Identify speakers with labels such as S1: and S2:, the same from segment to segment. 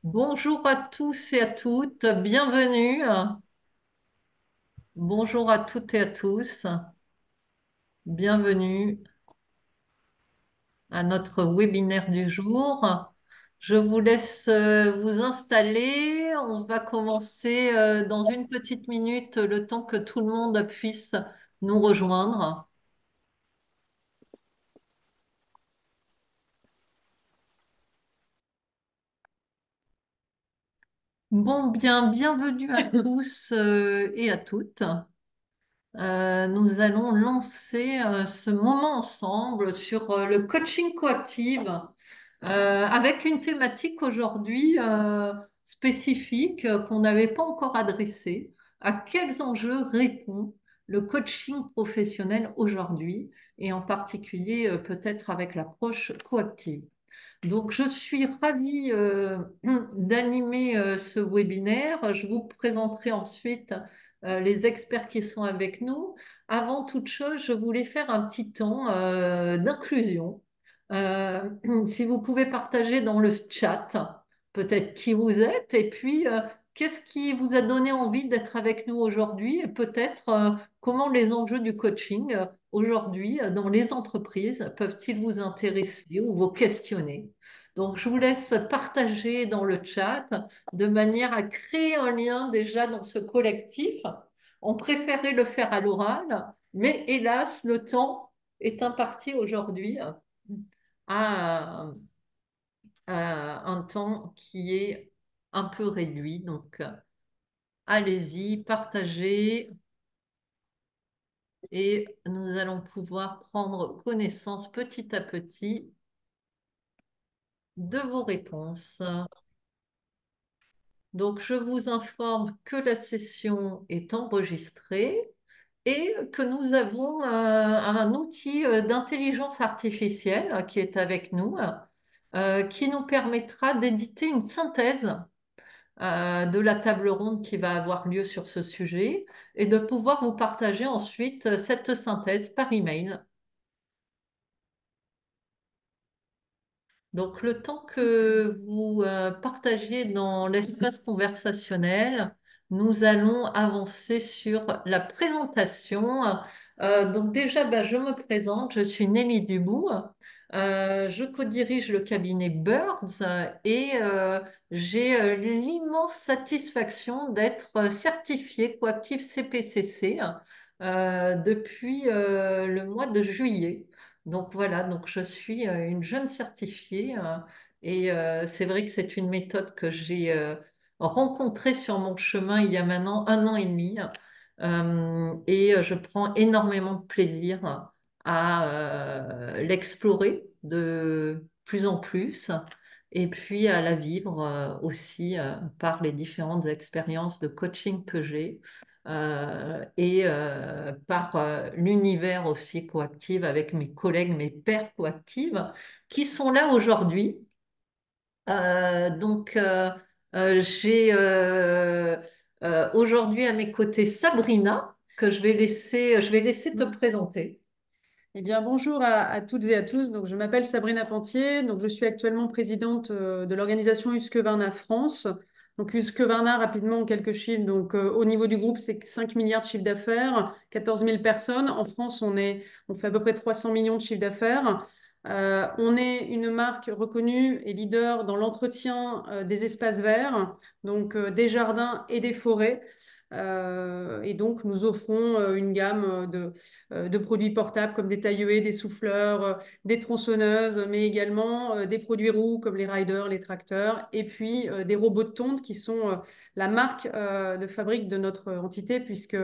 S1: Bonjour à tous et à toutes, bienvenue. Bonjour à toutes et à tous, bienvenue à notre webinaire du jour. Je vous laisse vous installer. On va commencer dans une petite minute, le temps que tout le monde puisse nous rejoindre. Bon, bienvenue à tous et à toutes. Nous allons lancer ce moment ensemble sur le coaching coactive avec une thématique aujourd'hui spécifique qu'on n'avait pas encore adressée. À quels enjeux répond le coaching professionnel aujourd'hui et en particulier peut-être avec l'approche coactive? Donc, je suis ravie d'animer ce webinaire. Je vous présenterai ensuite les experts qui sont avec nous. Avant toute chose, je voulais faire un petit temps d'inclusion. Euh, si vous pouvez partager dans le chat peut-être qui vous êtes et puis qu'est-ce qui vous a donné envie d'être avec nous aujourd'hui et peut-être comment les enjeux du coaching aujourd'hui dans les entreprises peuvent-ils vous intéresser ou vous questionner. Donc, je vous laisse partager dans le chat de manière à créer un lien déjà dans ce collectif. On préférait le faire à l'oral, mais hélas, le temps est imparti aujourd'hui à, à un temps qui est un peu réduit. Donc, allez-y, partagez et nous allons pouvoir prendre connaissance petit à petit de vos réponses. Donc, je vous informe que la session est enregistrée et que nous avons un outil d'intelligence artificielle qui est avec nous, qui nous permettra d'éditer une synthèse de la table ronde qui va avoir lieu sur ce sujet et de pouvoir vous partager ensuite cette synthèse par email. Donc, le temps que vous partagiez dans l'espace conversationnel, nous allons avancer sur la présentation. Donc, déjà, je me présente, je suis Nelly Dubout. Je co-dirige le cabinet Birds et j'ai l'immense satisfaction d'être certifiée coactive CPCC depuis le mois de juillet. Donc voilà, donc je suis une jeune certifiée et c'est vrai que c'est une méthode que j'ai rencontrée sur mon chemin il y a maintenant 1 an et demi et je prends énormément de plaisir à l'explorer de plus en plus et puis à la vivre aussi par les différentes expériences de coaching que j'ai et par l'univers aussi coactive avec mes collègues, mes pairs coactives qui sont là aujourd'hui. J'ai aujourd'hui à mes côtés Sabrina que je vais laisser te présenter.
S2: Eh bien, bonjour à toutes et à tous. Donc, je m'appelle Sabrina Pantier. Donc, je suis actuellement présidente de l'organisation Husqvarna France. Donc, Husqvarna, rapidement, en quelques chiffres. Donc, au niveau du groupe, c'est 5 milliards de chiffre d'affaires, 14 000 personnes. En France, on fait à peu près 300 millions de chiffre d'affaires. On est une marque reconnue et leader dans l'entretien des espaces verts, donc des jardins et des forêts. Et donc, nous offrons une gamme de produits portables comme des taille-haie, des souffleurs, des tronçonneuses, mais également des produits roues comme les riders, les tracteurs, et puis des robots de tonte qui sont la marque de fabrique de notre entité, puisque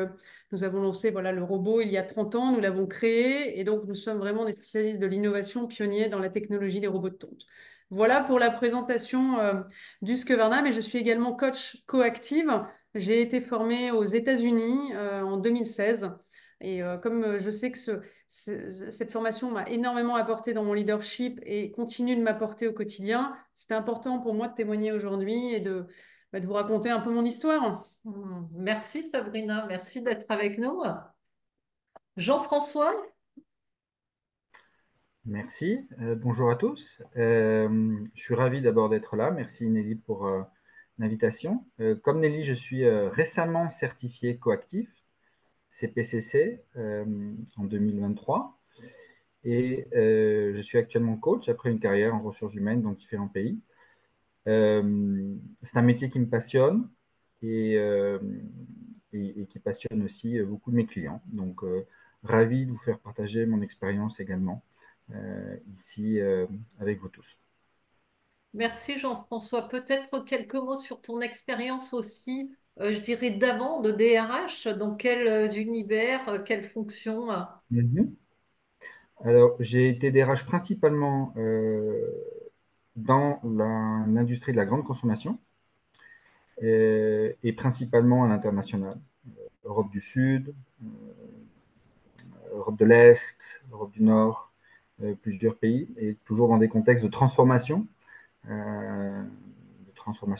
S2: nous avons lancé voilà, le robot il y a 30 ans, nous l'avons créé, et donc nous sommes vraiment des spécialistes de l'innovation, pionniers dans la technologie des robots de tonte. Voilà pour la présentation d'Husqvarna, mais je suis également coach coactive. J'ai été formée aux États-Unis en 2016 et comme je sais que cette formation m'a énormément apporté dans mon leadership et continue de m'apporter au quotidien, c'était important pour moi de témoigner aujourd'hui et de vous raconter un peu mon histoire.
S1: Merci Sabrina, merci d'être avec nous. Jean-François?
S3: Merci. Bonjour à tous. Je suis ravi d'abord d'être là. Merci Nelly pour l'invitation. Comme Nelly, je suis récemment certifié coactif CPCC en 2023 et je suis actuellement coach après une carrière en ressources humaines dans différents pays. C'est un métier qui me passionne et, euh, et qui passionne aussi beaucoup de mes clients. Donc, ravi de vous faire partager mon expérience également ici avec vous tous.
S1: Merci Jean-François. Peut-être quelques mots sur ton expérience aussi, je dirais d'avant, de DRH, dans quels univers, quelles fonctions.
S3: Mhm. Alors, j'ai été DRH principalement dans l'industrie de la grande consommation et principalement à l'international. Europe du Sud, Europe de l'Est, Europe du Nord, plusieurs pays, et toujours dans des contextes de transformation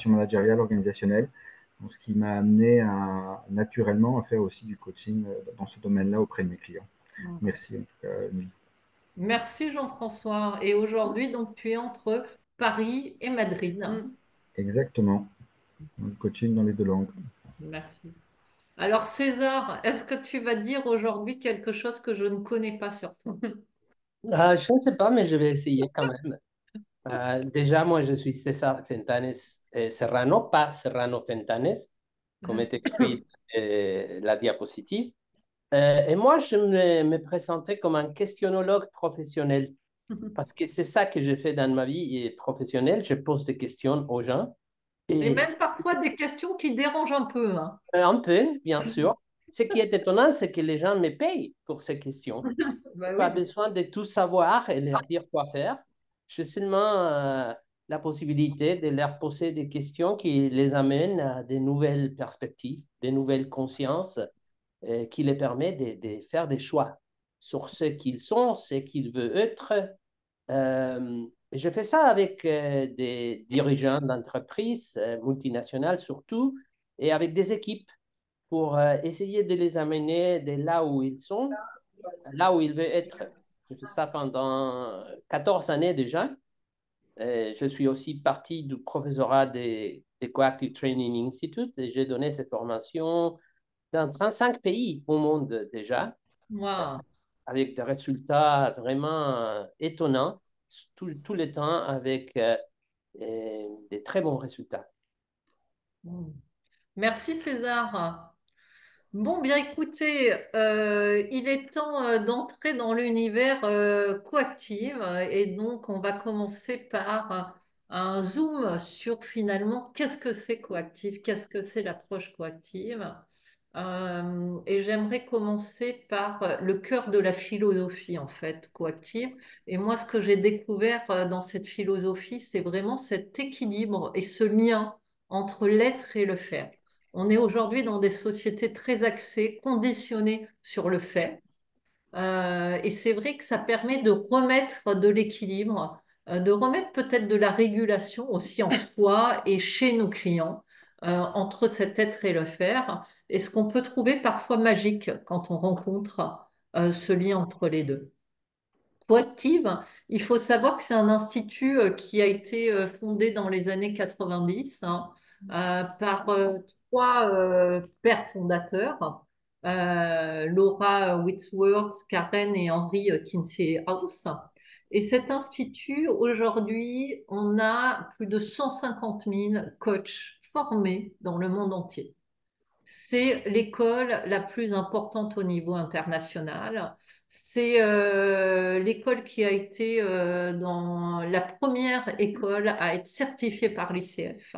S3: managériale, organisationnelle, donc ce qui m'a amené naturellement à faire aussi du coaching dans ce domaine-là auprès de mes clients. Merci en tout cas, Émilie.
S1: Merci Jean-François. Et aujourd'hui, donc, tu es entre Paris et Madrid.
S2: Mm.
S3: Exactement, le coaching dans les deux langues.
S1: Merci. Alors César, est-ce que tu vas dire aujourd'hui quelque chose que je ne connais pas sur toi?
S4: Je ne sais pas, mais je vais essayer quand même. Déjà, moi, je suis César Fentanes Serrano, pas Serrano Fentanes, comme est écrit la diapositive. Et moi, je me présentais comme un questionnologue professionnel, parce que c'est ça que j'ai fait dans ma vie professionnelle. Je pose des questions aux gens.
S1: Et
S4: Et
S1: même parfois des questions qui dérangent un peu, hein.
S4: un peu, bien sûr. Ce qui est étonnant, c'est que les gens me payent pour ces questions.
S1: Bah
S4: Pas
S1: oui.
S4: besoin de tout savoir et leur dire quoi faire. J'ai seulement la possibilité de leur poser des questions qui les amènent à des nouvelles perspectives, des nouvelles consciences, qui les permettent de faire des choix sur ce qu'ils sont, ce qu'ils veulent être. Je fais ça avec des dirigeants d'entreprises multinationales surtout, et avec des équipes pour essayer de les amener de là où ils sont là où il veut être. Je fais ça pendant 14 années déjà. Je suis aussi partie du professorat des Coactive Training Institute et j'ai donné cette formation dans 35 pays au monde déjà,
S1: Wow.
S4: avec des résultats vraiment étonnants, tout le temps avec des très bons résultats.
S1: Merci César. Bon, bien écoutez, il est temps d'entrer dans l'univers coactive et donc on va commencer par un zoom sur finalement qu'est-ce que c'est coactive, qu'est-ce que c'est l'approche coactive. Et j'aimerais commencer par le cœur de la philosophie en fait coactive. Et moi, ce que j'ai découvert dans cette philosophie, c'est vraiment cet équilibre et ce lien entre l'être et le faire. On est aujourd'hui dans des sociétés très axées, conditionnées sur le fait. Et c'est vrai que ça permet de remettre de l'équilibre, de remettre peut-être de la régulation aussi en soi et chez nos clients, entre cet être et le faire. Et ce qu'on peut trouver parfois magique quand on rencontre ce lien entre les deux. Coactive, il faut savoir que c'est un institut qui a été fondé dans les années 90 hein, par trois pères fondateurs, Laura Whitworth, Karen et Henry Kinsey House. Et cet institut, aujourd'hui, on a plus de 150 000 coachs formés dans le monde entier. C'est l'école la plus importante au niveau international. C'est l'école qui a été dans la première école à être certifiée par l'ICF.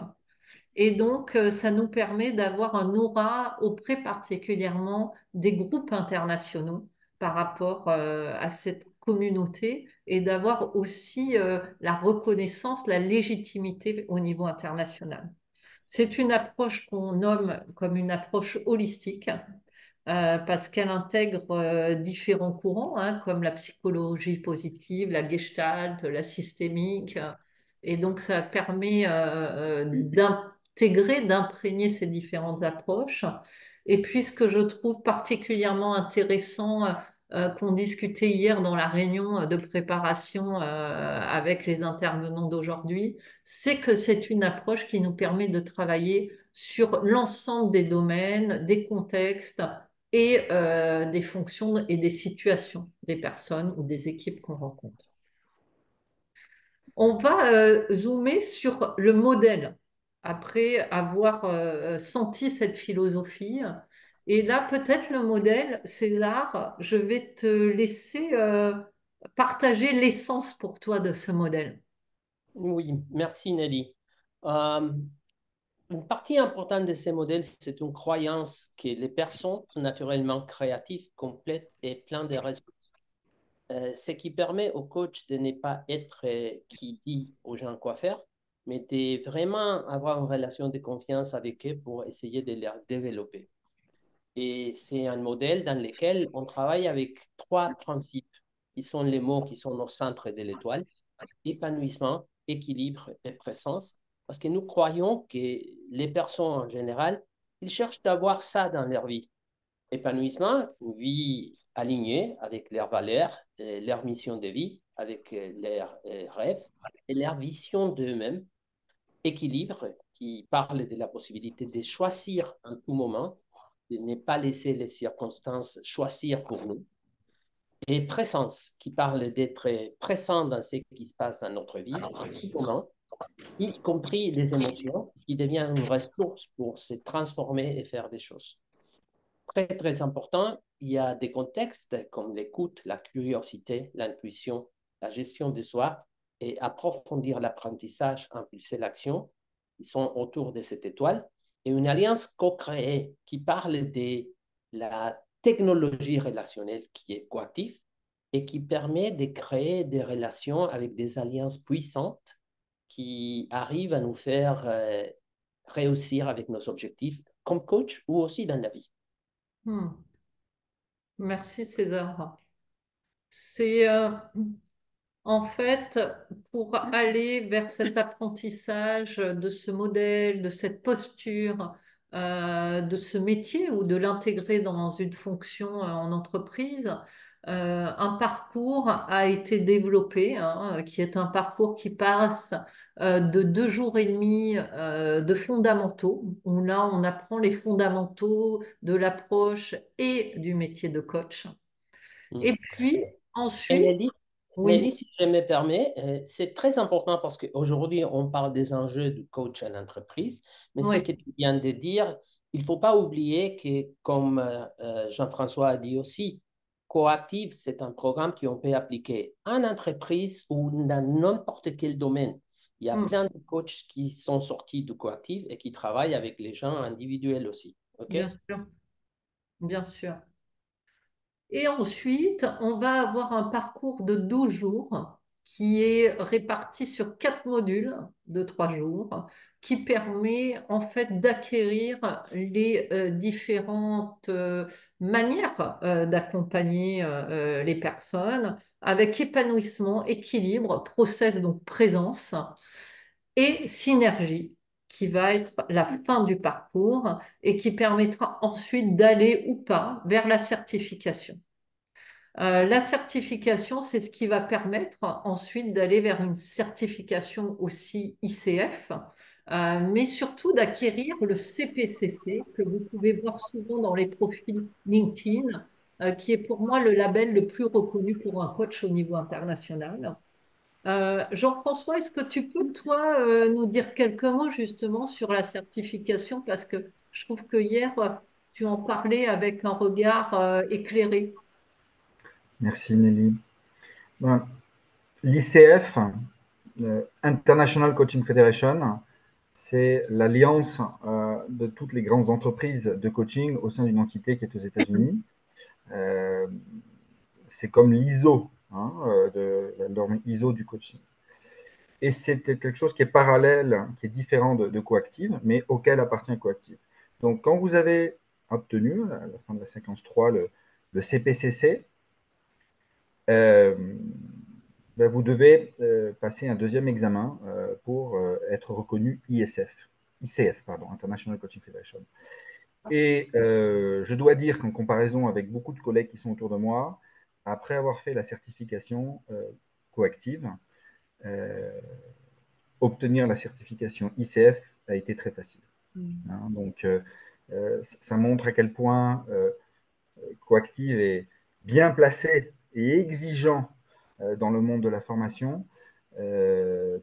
S1: Et donc, ça nous permet d'avoir un aura auprès particulièrement des groupes internationaux par rapport à cette communauté et d'avoir aussi la reconnaissance, la légitimité au niveau international. C'est une approche qu'on nomme comme une approche holistique parce qu'elle intègre différents courants hein, comme la psychologie positive, la gestalt, la systémique. Et donc, ça permet d'intégrer, d'imprégner ces différentes approches. Et puis, ce que je trouve particulièrement intéressant qu'on discutait hier dans la réunion de préparation avec les intervenants d'aujourd'hui, c'est que c'est une approche qui nous permet de travailler sur l'ensemble des domaines, des contextes et des fonctions et des situations des personnes ou des équipes qu'on rencontre. On va zoomer sur le modèle après avoir senti cette philosophie. Et là, peut-être le modèle, César, je vais te laisser partager l'essence pour toi de ce modèle.
S4: Oui, merci Nelly. Euh, une partie importante de ces modèles, c'est une croyance que les personnes sont naturellement créatives, complètes et pleines de ressources. Ce qui permet au coach de ne pas être qui dit aux gens quoi faire, mais de vraiment avoir une relation de confiance avec eux pour essayer de les développer. Et c'est un modèle dans lequel on travaille avec trois principes qui sont les mots qui sont au centre de l'étoile: épanouissement, équilibre et présence. Parce que nous croyons que les personnes en général, ils cherchent d'avoir ça dans leur vie. Épanouissement, une vie alignée avec leurs valeurs, leur mission de vie, avec leurs rêves et leur vision d'eux-mêmes. Équilibre, qui parle de la possibilité de choisir en tout moment, de ne pas laisser les circonstances choisir pour nous. Et présence, qui parle d'être présent dans ce qui se passe dans notre vie, en tout moment, y compris les émotions, qui deviennent une ressource pour se transformer et faire des choses. Très, très important, il y a des contextes comme l'écoute, la curiosité, l'intuition, la gestion de soi et approfondir l'apprentissage, impulser l'action, qui sont autour de cette étoile, et une alliance co-créée qui parle de la technologie relationnelle qui est coactive et qui permet de créer des relations avec des alliances puissantes qui arrivent à nous faire réussir avec nos objectifs comme coach ou aussi dans la vie.
S1: Merci César. C'est en fait, pour aller vers cet apprentissage de ce modèle, de cette posture, de ce métier ou de l'intégrer dans une fonction en entreprise, un parcours a été développé, hein, qui est un parcours qui passe de 2 jours et demi de fondamentaux, où là on apprend les fondamentaux de l'approche et du métier de coach. Et puis
S4: Et
S1: ensuite,
S4: Nelly,
S1: oui.
S4: Nelly, si je me permets, c'est très important parce qu'aujourd'hui, on parle des enjeux du coach en entreprise, mais ce
S1: Oui,
S4: que tu viens de dire, il ne faut pas oublier que, comme Jean-François a dit aussi, Coactive, c'est un programme qu'on peut appliquer en entreprise ou dans n'importe quel domaine. Il y a
S1: mm,
S4: plein de coachs qui sont sortis du Coactive et qui travaillent avec les gens individuels aussi. OK?
S1: bien sûr, bien sûr. Et ensuite, on va avoir un parcours de 12 jours qui est réparti sur 4 modules de 3 jours, qui permet en fait d'acquérir les différentes manières d'accompagner les personnes avec épanouissement, équilibre, process, donc présence et synergie, qui va être la fin du parcours et qui permettra ensuite d'aller ou pas vers la certification. La certification, c'est ce qui va permettre ensuite d'aller vers une certification aussi ICF, mais surtout d'acquérir le CPCC que vous pouvez voir souvent dans les profils LinkedIn, qui est pour moi le label le plus reconnu pour un coach au niveau international. Jean-François, est-ce que tu peux, toi, nous dire quelques mots justement sur la certification? Parce que je trouve que hier, tu en parlais avec un regard éclairé.
S3: Merci Nelly. Ben, l'ICF, International Coaching Federation, c'est l'alliance de toutes les grandes entreprises de coaching au sein d'une entité qui est aux États-Unis. Euh, c'est comme l'ISO, hein, de la norme ISO du coaching. Et c'est quelque chose qui est parallèle, qui est différent de Coactive, mais auquel appartient Coactive. Donc, quand vous avez obtenu, à la fin de la séquence 3, le CPCC, euh, ben, vous devez passer un deuxième examen pour être reconnu ICF, pardon, International Coaching Federation. Et je dois dire qu'en comparaison avec beaucoup de collègues qui sont autour de moi, après avoir fait la certification coactive, obtenir la certification ICF a été très facile. Hein, donc, ça montre à quel point Coactive est bien placé et exigeant dans le monde de la formation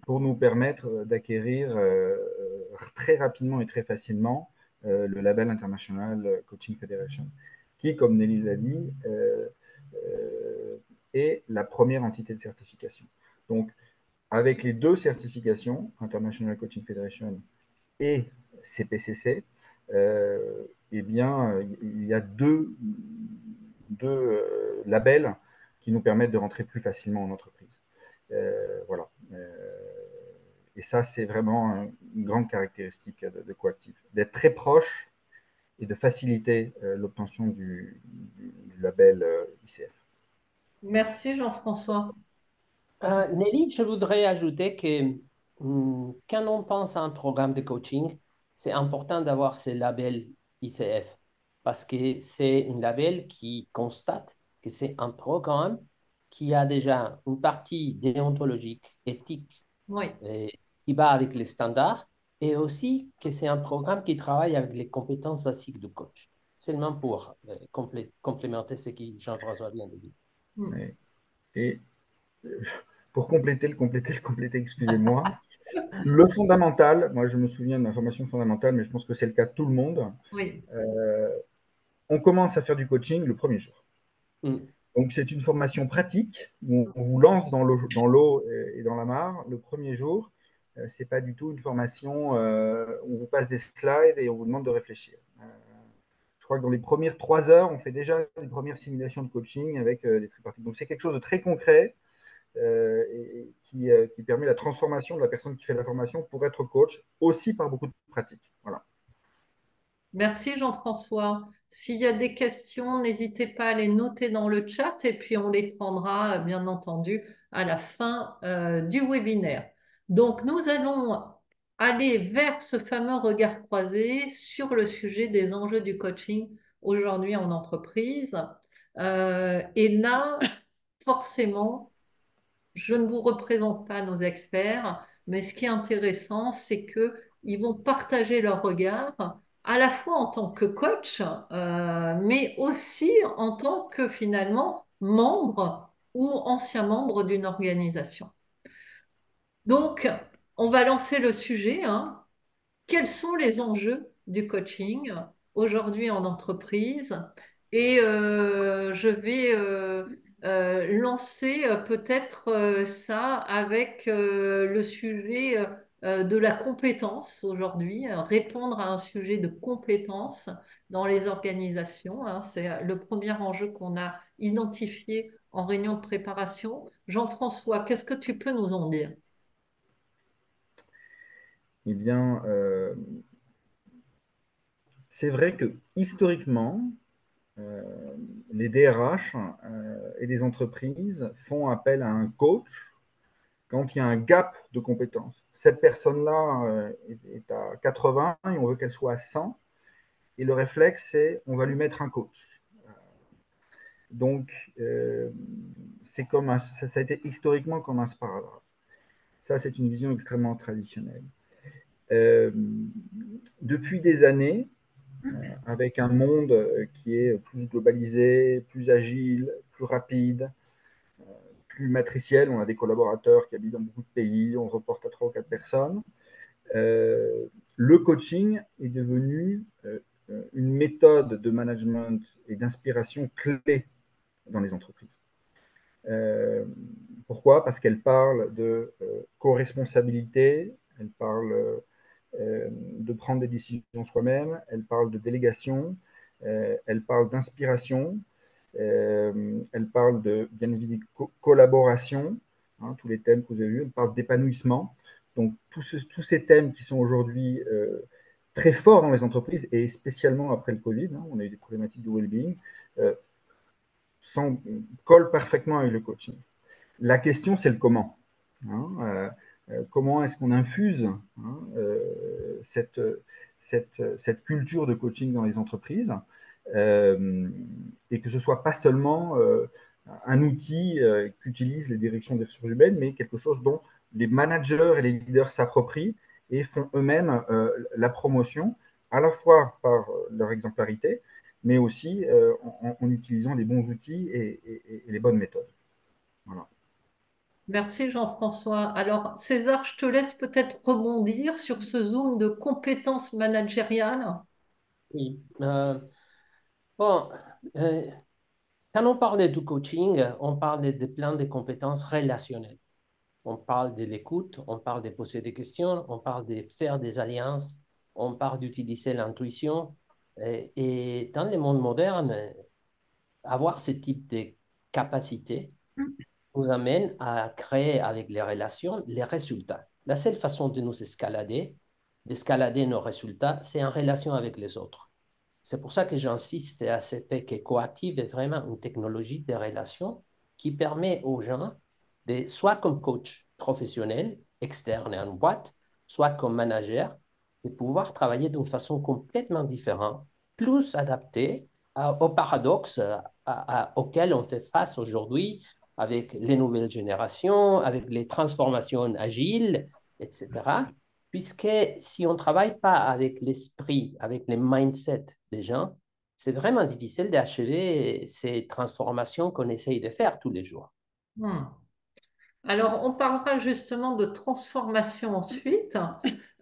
S3: pour nous permettre d'acquérir très rapidement et très facilement le label International Coaching Federation, qui, comme Nelly l'a dit, est la première entité de certification. Donc, avec les deux certifications, International Coaching Federation et CPCC, eh bien, il y a deux labels qui nous permettent de rentrer plus facilement en entreprise. Voilà. Et ça, c'est vraiment une grande caractéristique de Coactive, d'être très proche et de faciliter l'obtention du label ICF.
S1: Merci Jean-François.
S4: Nelly, je voudrais ajouter que quand on pense à un programme de coaching, c'est important d'avoir ce label ICF parce que c'est un label qui constate que c'est un programme qui a déjà une partie déontologique, éthique,
S1: Oui.
S4: et qui va avec les standards et aussi que c'est un programme qui travaille avec les compétences basiques du coach. Seulement pour complémenter ce que Jean-François vient de dire.
S3: Et, et pour compléter, excusez-moi, le fondamental, moi je me souviens de ma formation fondamentale, mais je pense que c'est le cas de tout le monde,
S1: Oui.
S3: on commence à faire du coaching le premier jour.
S4: Mm.
S3: Donc c'est une formation pratique où on vous lance dans l'eau et dans la mare le premier jour. C'est pas du tout une formation où on vous passe des slides et on vous demande de réfléchir. Je crois que dans les premières 3 heures, on fait déjà les premières simulations de coaching avec des tripartites. Donc c'est quelque chose de très concret et qui permet la transformation de la personne qui fait la formation pour être coach, aussi par beaucoup de pratique. Voilà.
S1: Merci Jean-François. S'il y a des questions, n'hésitez pas à les noter dans le chat et puis on les prendra, bien entendu, à la fin du webinaire. Donc, nous allons aller vers ce fameux regard croisé sur le sujet des enjeux du coaching aujourd'hui en entreprise. Et là, forcément, je ne vous représente pas nos experts, mais ce qui est intéressant, c'est qu'ils vont partager leur regard à la fois en tant que coach, mais aussi en tant que finalement membre ou ancien membre d'une organisation. Donc, on va lancer le sujet, hein. Quels sont les enjeux du coaching aujourd'hui en entreprise? Et je vais lancer peut-être ça avec le sujet de la compétence aujourd'hui, répondre à un sujet de compétence dans les organisations, hein. C'est le premier enjeu qu'on a identifié en réunion de préparation. Jean-François, qu'est-ce que tu peux nous en dire?
S3: Eh bien, c'est vrai que historiquement, euh, les DRH et les entreprises font appel à un coach quand il y a un gap de compétences. Cette personne-là est à 80 et on veut qu'elle soit à 100. Et le réflexe, c'est on va lui mettre un coach. Donc, c'est comme ça a été historiquement comme un sparadrap. Ça, c'est une vision extrêmement traditionnelle. Euh, Depuis des années, avec un monde qui est plus globalisé, plus agile, plus rapide, plus matriciel. On a des collaborateurs qui habitent dans beaucoup de pays, on reporte à 3 ou 4 personnes. Euh, le coaching est devenu une méthode de management et d'inspiration clé dans les entreprises. Euh, Pourquoi? Parce qu'elle parle de co-responsabilité, elle parle de prendre des décisions soi-même, elle parle de délégation, elle parle d'inspiration, elle parle de, bien évidemment, collaboration, hein, tous les thèmes que vous avez vus, elle parle d'épanouissement. Donc, tous ces thèmes qui sont aujourd'hui très forts dans les entreprises, et spécialement après le Covid, hein, on a eu des problématiques de well-being, euh, collent parfaitement avec le coaching. La question, c'est le comment. Hein, comment est-ce qu'on infuse hein, cette culture de coaching dans les entreprises et que ce ne soit pas seulement un outil qu'utilisent les directions des ressources humaines, mais quelque chose dont les managers et les leaders s'approprient et font eux-mêmes la promotion, à la fois par leur exemplarité, mais aussi en utilisant les bons outils et les bonnes méthodes. Voilà.
S1: Merci Jean-François. Alors, César, je te laisse peut-être rebondir sur ce zoom de compétences managériales.
S4: Oui. Bon, euh, quand on parle du coaching, on parle de plein de compétences relationnelles. On parle de l'écoute, on parle de poser des questions, on parle de faire des alliances, on parle d'utiliser l'intuition. Et dans le monde moderne, avoir ce type de capacité nous amène à créer avec les relations les résultats. La seule façon de nous escalader, d'escalader nos résultats, c'est en relation avec les autres. C'est pour ça que j'insiste à ce fait que Coactive est vraiment une technologie de relation qui permet aux gens, de, soit comme coach professionnel, externe en boîte, soit comme manager, de pouvoir travailler d'une façon complètement différente, plus adaptée aux paradoxes auxquels on fait face aujourd'hui avec les nouvelles générations, avec les transformations agiles, etc. Puisque si on ne travaille pas avec l'esprit, avec les mindsets des gens, c'est vraiment difficile d'achever ces transformations qu'on essaye de faire tous les jours.
S1: Hmm. Alors, on parlera justement de transformation ensuite.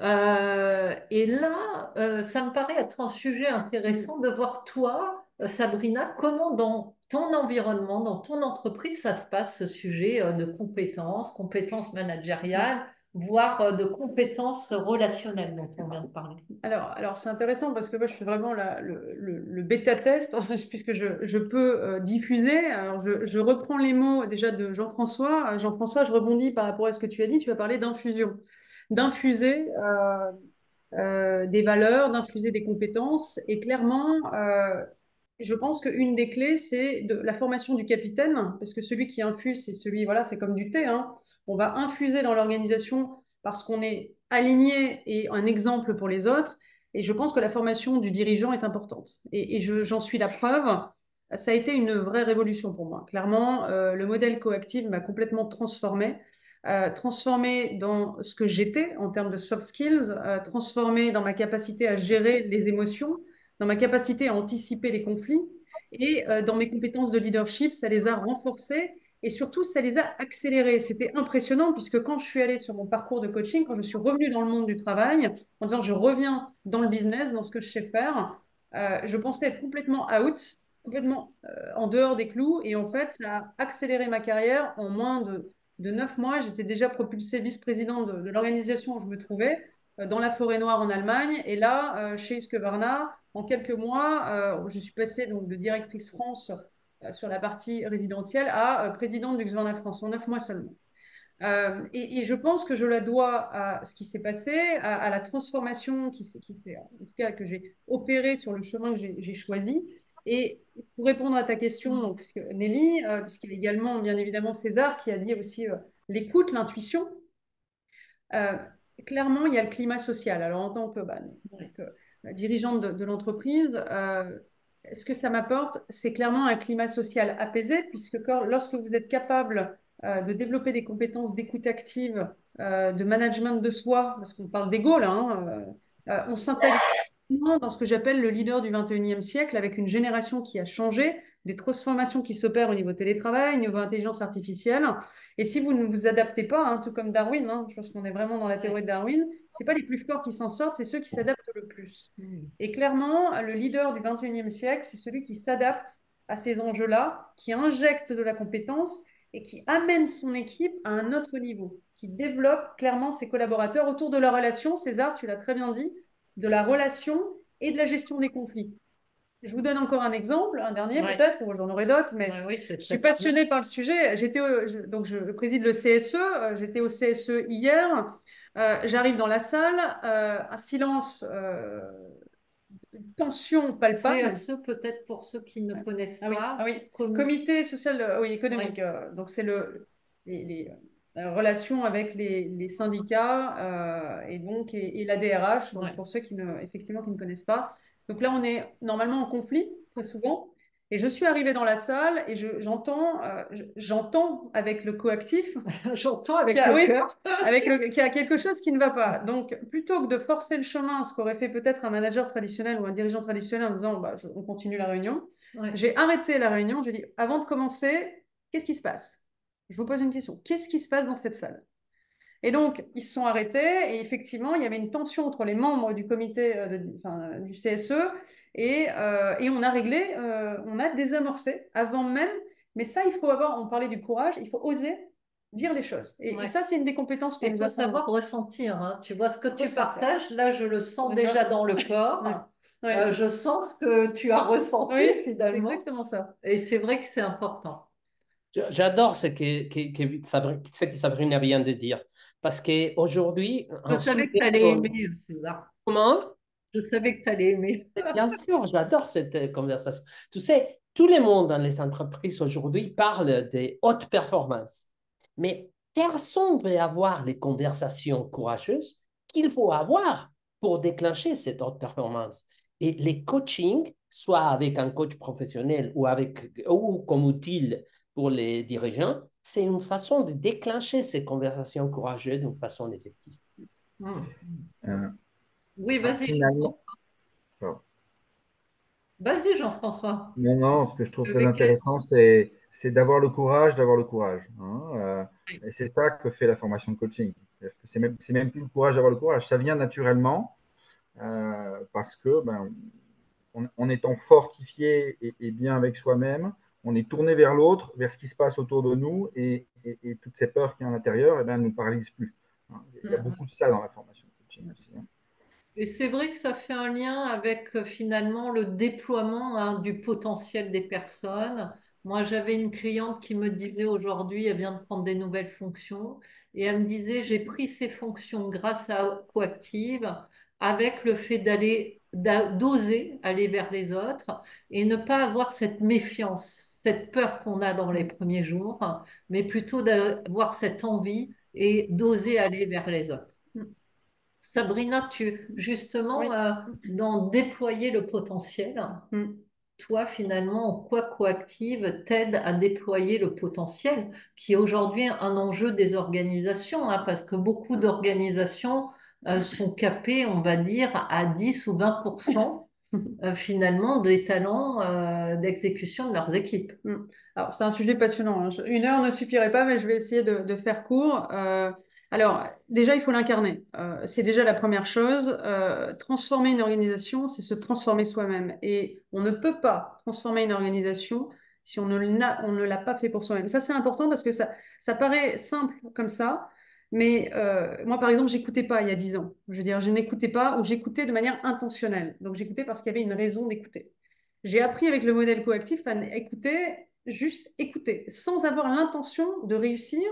S1: Et là, ça me paraît être un sujet intéressant de voir toi, Sabrina, comment dans ton environnement, dans ton entreprise, ça se passe, ce sujet de compétences, compétences managériales, voire de compétences relationnelles dont on vient de parler.
S2: Alors c'est intéressant parce que moi, je fais vraiment le bêta-test, puisque je peux diffuser. Alors, je reprends les mots déjà de Jean-François. Jean-François, je rebondis par rapport à ce que tu as dit. Tu as parlé d'infusion. D'infuser des valeurs, d'infuser des compétences. Et clairement, je pense qu'une des clés, c'est de la formation du capitaine, parce que celui qui infuse, c'est celui, voilà, c'est comme du thé, hein. On va infuser dans l'organisation parce qu'on est aligné et un exemple pour les autres. Et je pense que la formation du dirigeant est importante. Et j'en suis la preuve. Ça a été une vraie révolution pour moi. Clairement, le modèle coactif m'a complètement transformé dans ce que j'étais en termes de soft skills, transformé dans ma capacité à gérer les émotions, dans ma capacité à anticiper les conflits et dans mes compétences de leadership, ça les a renforcées et surtout, ça les a accélérées. C'était impressionnant puisque quand je suis allée sur mon parcours de coaching, quand je suis revenue dans le monde du travail, en disant je reviens dans le business, dans ce que je sais faire, je pensais être complètement out, complètement en dehors des clous et en fait, ça a accéléré ma carrière en moins de 9 mois. J'étais déjà propulsée vice-présidente de l'organisation où je me trouvais dans la forêt noire en Allemagne. Et là, chez Husqvarna, en quelques mois, je suis passée donc de directrice France sur la partie résidentielle à présidente d'Husqvarna France en 9 mois seulement. Et je pense que je la dois à ce qui s'est passé, à la transformation en tout cas, que j'ai opérée sur le chemin que j'ai choisi. Et pour répondre à ta question, donc, puisque Nelly, puisqu'il y a également, bien évidemment, César qui a dit aussi l'écoute, l'intuition. Euh, Clairement, il y a le climat social. Alors, en tant que dirigeante de l'entreprise, ce que ça m'apporte, c'est clairement un climat social apaisé, puisque lorsque vous êtes capable de développer des compétences d'écoute active, de management de soi, parce qu'on parle d'ego là, hein, on s'intègre dans ce que j'appelle le leader du 21e siècle, avec une génération qui a changé, des transformations qui s'opèrent au niveau télétravail, au niveau intelligence artificielle. Et si vous ne vous adaptez pas, hein, tout comme Darwin, hein, je pense qu'on est vraiment dans la théorie de Darwin, c'est pas les plus forts qui s'en sortent, c'est ceux qui s'adaptent le plus. Et clairement, le leader du 21e siècle, c'est celui qui s'adapte à ces enjeux-là, qui injecte de la compétence et qui amène son équipe à un autre niveau, qui développe clairement ses collaborateurs autour de la relation. César, tu l'as très bien dit, de la relation et de la gestion des conflits. Je vous donne encore un exemple, un dernier peut-être, ou j'en aurai d'autres, mais je suis passionnée par le sujet. Donc je préside le CSE, j'étais au CSE hier. J'arrive dans la salle, un silence, une tension palpable.
S1: CSE, peut-être pour ceux qui ne connaissent
S2: Ah oui,
S1: pas.
S2: ah oui. Comité social, oui, économique.
S1: Oui.
S2: Donc c'est les relations avec les syndicats et la DRH, donc
S1: Ouais.
S2: pour ceux effectivement qui ne connaissent pas. Donc là, on est normalement en conflit, très souvent. Et je suis arrivée dans la salle et j'entends avec le coactif,
S1: J'entends avec
S2: qu'il y a-
S1: le
S2: oui,
S1: cœur.
S2: qu'il y a quelque chose qui ne va pas. Donc, plutôt que de forcer le chemin, ce qu'aurait fait peut-être un manager traditionnel ou un dirigeant traditionnel en disant bah, on continue la réunion,
S1: Ouais.
S2: j'ai arrêté la réunion. J'ai dit avant de commencer, qu'est-ce qui se passe? Je vous pose une question. Qu'est-ce qui se passe dans cette salle? Et donc, ils se sont arrêtés et effectivement, il y avait une tension entre les membres du comité du CSE et on a réglé, on a désamorcé avant même. Mais ça, on parlait du courage, il faut oser dire les choses. Et ça, c'est une des compétences qu'on
S1: Il
S2: nous
S1: faut
S2: a
S1: savoir ressentir. Hein. Tu vois ce que tu
S2: Ressentir.
S1: partages, là, je le sens déjà dans le corps.
S2: Ouais.
S1: Je sens ce que tu as ressenti
S2: Oui, c'est
S1: finalement.
S2: exactement ça.
S1: Et c'est vrai que c'est important.
S4: J'adore ce que Sabrina vient de dire. Parce qu'aujourd'hui,
S1: Je savais que tu allais aimer, César.
S4: Comment?
S1: Je savais que tu allais aimer.
S4: Bien sûr, j'adore cette conversation. Tu sais, tout le monde dans les entreprises aujourd'hui parle des hautes performances. Mais personne ne veut avoir les conversations courageuses qu'il faut avoir pour déclencher cette haute performance. Et les coachings, soit avec un coach professionnel ou comme outil pour les dirigeants, c'est une façon de déclencher ces conversations courageuses d'une façon effective.
S3: Euh,
S1: Oui, vas-y.
S3: Finalement, pardon.
S1: Vas-y, Jean-François.
S3: Non, non, ce que je trouve très
S1: Avec elle.
S3: intéressant, c'est d'avoir le courage d'avoir le courage. Hein, et c'est ça que fait la formation de coaching. C'est même plus le courage d'avoir le courage. Ça vient naturellement parce que en étant fortifié et bien avec soi-même, on est tourné vers l'autre, vers ce qui se passe autour de nous et toutes ces peurs qu'il y a à l'intérieur, ne nous paralysent plus. Hein. Il y a beaucoup de ça dans la formation de coaching aussi. Hein.
S1: Et c'est vrai que ça fait un lien avec finalement le déploiement hein, du potentiel des personnes. Moi, j'avais une cliente qui me disait aujourd'hui, elle vient de prendre des nouvelles fonctions, et elle me disait, j'ai pris ces fonctions grâce à Coactive, avec le fait d'oser aller vers les autres et ne pas avoir cette méfiance, cette peur qu'on a dans les premiers jours, mais plutôt d'avoir cette envie et d'oser aller vers les autres. Sabrina, justement,
S2: Oui.
S1: dans déployer le potentiel, toi, finalement, en quoi Coactive t'aide à déployer le potentiel, qui est aujourd'hui un enjeu des organisations, hein, parce que beaucoup d'organisations sont capées, on va dire, à 10 ou 20% finalement des talents d'exécution de leurs équipes.
S2: Alors, c'est un sujet passionnant. Hein. Une heure ne suffirait pas, mais je vais essayer de faire court. Alors, déjà, il faut l'incarner. C'est déjà la première chose. Transformer une organisation, c'est se transformer soi-même. Et on ne peut pas transformer une organisation si on ne l'a pas fait pour soi-même. Ça, c'est important parce que ça paraît simple comme ça. Mais moi, par exemple, j'écoutais pas il y a 10 ans. Je veux dire, je n'écoutais pas ou j'écoutais de manière intentionnelle. Donc, j'écoutais parce qu'il y avait une raison d'écouter. J'ai appris avec le modèle coactif à écouter, juste écouter, sans avoir l'intention de réussir,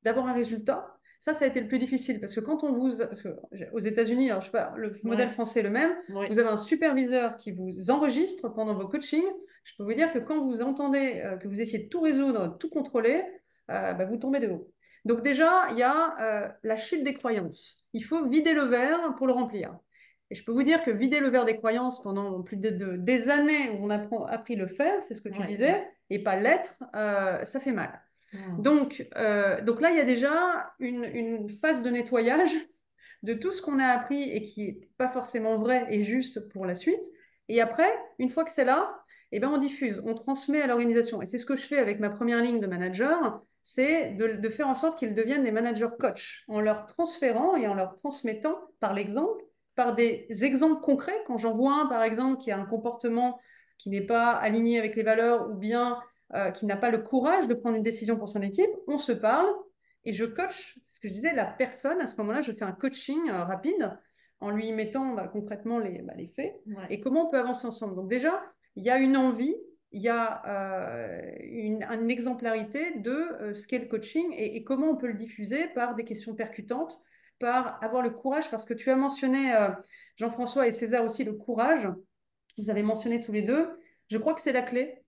S2: d'avoir un résultat. Ça a été le plus difficile parce que quand on vous. Parce que aux États-Unis, alors je sais pas, le modèle français est le même. Vous avez un superviseur qui vous enregistre pendant vos coachings. Je peux vous dire que quand vous entendez que vous essayez de tout résoudre, de tout contrôler, vous tombez de haut. Donc, déjà, il y a la chute des croyances. Il faut vider le verre pour le remplir. Et je peux vous dire que vider le verre des croyances pendant plus des années où on a appris le faire, c'est ce que tu disais, et pas l'être, ça fait mal. Donc là, il y a déjà une phase de nettoyage de tout ce qu'on a appris et qui n'est pas forcément vrai et juste pour la suite. Et après, une fois que c'est là, eh ben, on diffuse, on transmet à l'organisation. Et c'est ce que je fais avec ma première ligne de manager, c'est de faire en sorte qu'ils deviennent des managers coach, en leur transférant et en leur transmettant par l'exemple, par des exemples concrets. Quand j'en vois un, par exemple, qui a un comportement qui n'est pas aligné avec les valeurs ou bien qui n'a pas le courage de prendre une décision pour son équipe, on se parle et je coach, c'est ce que je disais, la personne. À ce moment-là, je fais un coaching rapide en lui mettant concrètement les faits et comment on peut avancer ensemble. Donc déjà, il y a une envie, il y a une exemplarité de ce qu'est le coaching et comment on peut le diffuser par des questions percutantes, par avoir le courage, parce que tu as mentionné, Jean-François et César aussi, le courage. Vous avez mentionné tous les deux. Je crois que c'est la clé,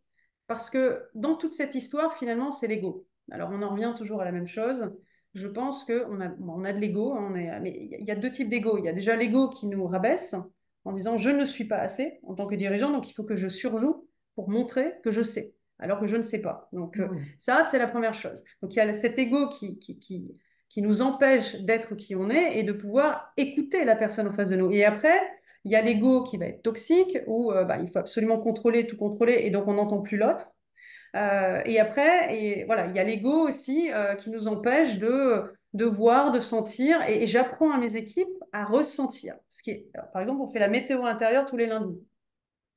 S2: parce que dans toute cette histoire, finalement, c'est l'ego. Alors, on en revient toujours à la même chose. Je pense qu'on a de l'ego, hein, mais il y a deux types d'ego. Il y a déjà l'ego qui nous rabaisse en disant je ne suis pas assez en tant que dirigeant, donc il faut que je surjoue pour montrer que je sais, alors que je ne sais pas. Donc ça, c'est la première chose. Donc il y a cet ego qui nous empêche d'être qui on est et de pouvoir écouter la personne en face de nous. Et après, il y a l'ego qui va être toxique, où il faut absolument contrôler, tout contrôler, et donc on n'entend plus l'autre. Et après, voilà, il y a l'ego aussi qui nous empêche de voir, de sentir. Et j'apprends à mes équipes à ressentir. Par exemple, on fait la météo intérieure tous les lundis.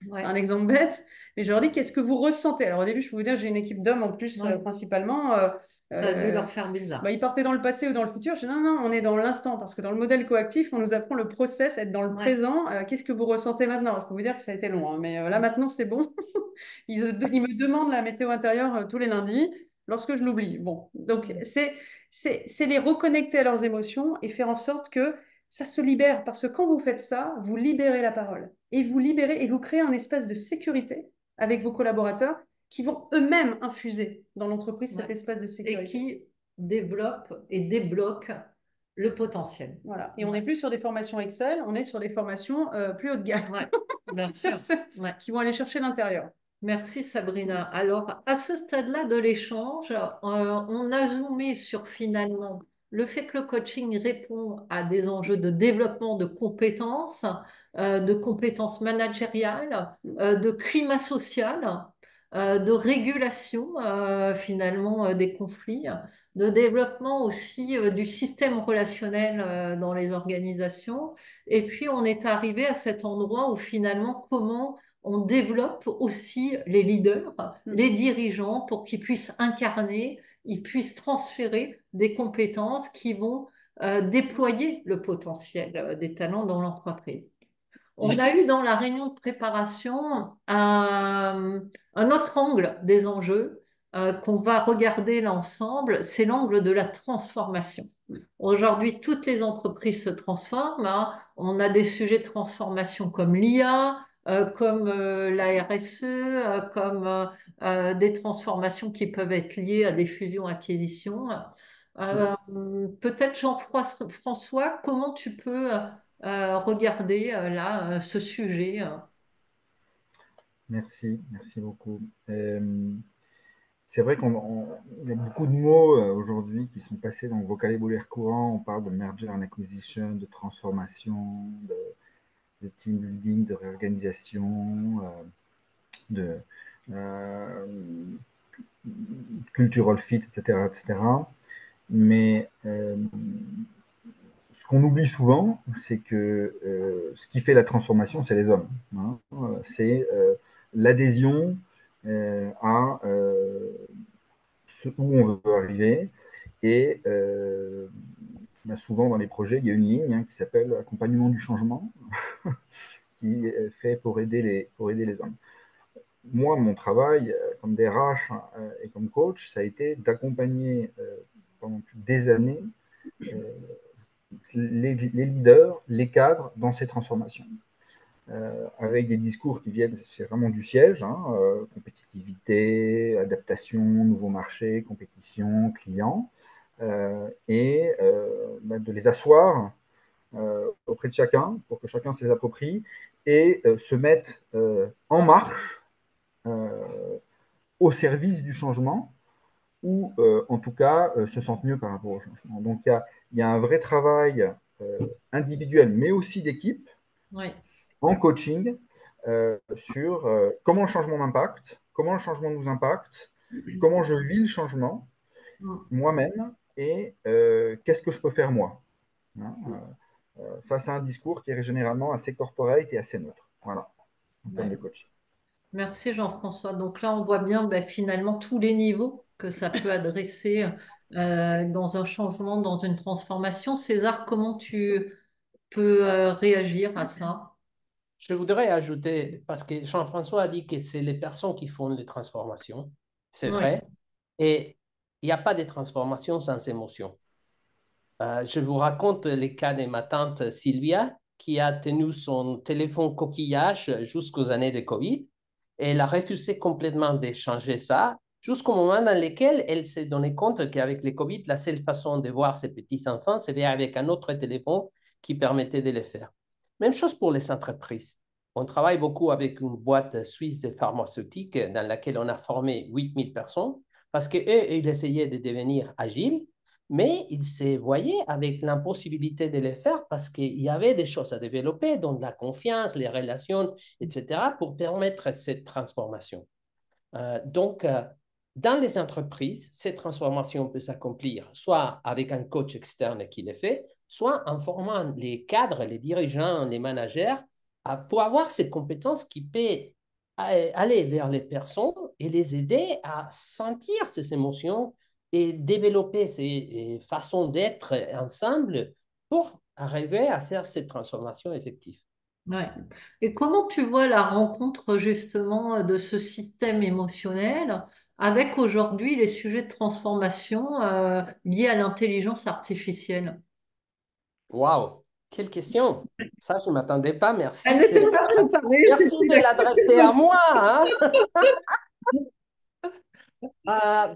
S1: Ouais.
S2: C'est un exemple bête, mais je leur dis qu'est-ce que vous ressentez. Alors au début, je peux vous dire, j'ai une équipe d'hommes en plus, principalement.
S1: Ça a dû leur faire bizarre.
S2: Ils partaient dans le passé ou dans le futur. Je dis non, non, on est dans l'instant, parce que dans le modèle coactif, on nous apprend le process, être dans le présent. Qu'est-ce que vous ressentez maintenant? Je peux vous dire que ça a été long, hein, mais là maintenant, c'est bon. Ils me demandent la météo intérieure tous les lundis, lorsque je l'oublie. Bon, donc c'est les reconnecter à leurs émotions et faire en sorte que ça se libère. Parce que quand vous faites ça, vous libérez la parole. Et vous libérez et vous créez un espace de sécurité avec vos collaborateurs qui vont eux-mêmes infuser dans l'entreprise cet espace de sécurité.
S1: Et qui développent et débloquent le potentiel.
S2: Voilà. Et on n'est plus sur des formations Excel, on est sur des formations plus haut de gamme.
S1: Bien sûr.
S2: Qui vont aller chercher l'intérieur.
S1: Merci Sabrina. Alors, à ce stade-là de l'échange, on a zoomé sur finalement le fait que le coaching répond à des enjeux de développement de compétences managériales, de climat social, de régulation finalement des conflits, de développement aussi du système relationnel dans les organisations. Et puis, on est arrivé à cet endroit où finalement, comment on développe aussi les leaders, les dirigeants pour qu'ils puissent incarner, ils puissent transférer des compétences qui vont déployer le potentiel des talents dans l'entreprise. On a eu dans la réunion de préparation un autre angle des enjeux qu'on va regarder là ensemble, c'est l'angle de la transformation. Aujourd'hui, toutes les entreprises se transforment, hein. On a des sujets de transformation comme l'IA, comme la RSE, comme des transformations qui peuvent être liées à des fusions-acquisitions. Peut-être Jean-François, comment tu peux regarder là ce sujet?
S3: Merci, merci beaucoup. C'est vrai qu'il y a beaucoup de mots aujourd'hui qui sont passés dans le vocabulaire courant. On parle de merger and acquisition, de transformation, de team building, de réorganisation, de euh, cultural fit, etc., etc. Mais ce qu'on oublie souvent, c'est que ce qui fait la transformation, c'est les hommes, hein. C'est l'adhésion à où on veut arriver. Et souvent dans les projets, il y a une ligne qui s'appelle accompagnement du changement, qui est fait pour aider les hommes. Moi, mon travail comme DRH et comme coach, ça a été d'accompagner pendant des années les leaders, les cadres dans ces transformations. Avec des discours qui viennent, c'est vraiment du siège, compétitivité, adaptation, nouveaux marchés, compétition, clients, et de les asseoir auprès de chacun pour que chacun se les approprie et se mette en marche au service du changement ou en tout cas se sentent mieux par rapport au changement. Donc il y a un vrai travail individuel mais aussi d'équipe en coaching sur comment le changement m'impacte, comment le changement nous impacte, comment je vis le changement moi-même et qu'est-ce que je peux faire moi, hein, face à un discours qui est généralement assez corporate et assez neutre. Voilà, en termes de coaching.
S1: Merci Jean-François. Donc là, on voit bien finalement tous les niveaux que ça peut adresser dans un changement, dans une transformation. César, comment tu peux réagir à ça?
S4: Je voudrais ajouter, parce que Jean-François a dit que c'est les personnes qui font les transformations. C'est vrai. Et il n'y a pas de transformation sans émotion. Je vous raconte le cas de ma tante Sylvia, qui a tenu son téléphone coquillage jusqu'aux années de Covid. Et elle a refusé complètement de changer ça, jusqu'au moment dans lequel elle s'est donné compte qu'avec le Covid, la seule façon de voir ses petits-enfants, c'était avec un autre téléphone qui permettait de le faire. Même chose pour les entreprises. On travaille beaucoup avec une boîte suisse de pharmaceutique dans laquelle on a formé 8000 personnes parce qu'eux, ils essayaient de devenir agiles, mais ils se voyaient avec l'impossibilité de le faire parce qu'il y avait des choses à développer, dont la confiance, les relations, etc., pour permettre cette transformation. Donc, dans les entreprises, cette transformation peut s'accomplir soit avec un coach externe qui le fait, soit en formant les cadres, les dirigeants, les managers pour avoir cette compétence qui peut aller vers les personnes et les aider à sentir ces émotions et développer ces façons d'être ensemble pour arriver à faire cette transformation effective.
S1: Ouais. Et comment tu vois la rencontre justement de ce système émotionnel avec aujourd'hui les sujets de transformation liés à l'intelligence artificielle?
S4: Waouh, quelle question! Ça, je ne m'attendais pas.
S1: Elle
S4: Merci.
S1: n'était pas préparée,
S4: Merci
S1: c'était
S4: de
S1: la
S4: l'adresser à
S1: question.
S4: moi. Hein?